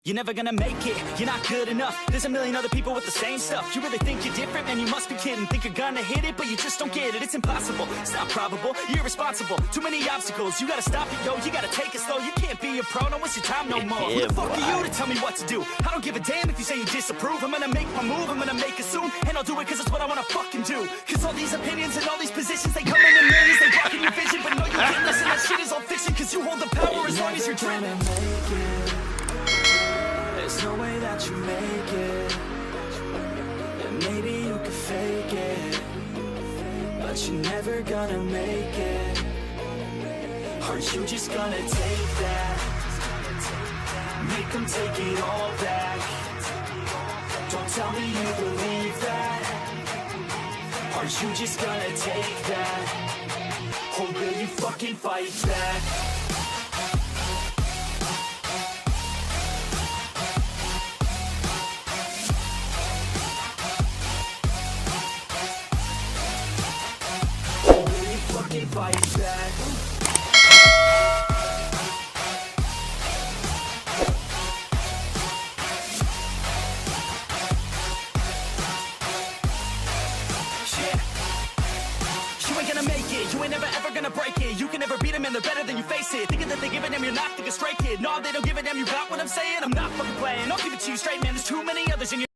You're never gonna make it, you're not good enough. There's a million other people with the same stuff. You really think you're different? Man, you must be kidding. Think you're gonna hit it, but you just don't get it. It's impossible, it's not probable, you're irresponsible. Too many obstacles, you gotta stop it, yo. You gotta take it slow, you can't be a pro, don't waste your time no more. Who the fuck are you to tell me what to do? I don't give a damn if you say you disapprove. I'm gonna make my move, I'm gonna make it soon. And I'll do it cause it's what I wanna fucking do. Cause all these opinions and all these positions, they come in millions. They blocking your vision, but no, you can't listen. That shit is all fiction, cause you hold the power as long as you're dreaming. There's no way that you make it. And maybe you could fake it, but you're never gonna make it. Are you just gonna take that? Make them take it all back. Don't tell me you believe that. Are you just gonna take that? Or will you fucking fight back? Fight back. You ain't gonna make it, you ain't never ever gonna break it. You can never beat them and they're better than you, face it. Thinking that they give a damn, you're not, think a straight kid. No, they don't give a damn, you got what I'm saying? I'm not fucking playing, I'll give it to you straight, man. There's too many others in your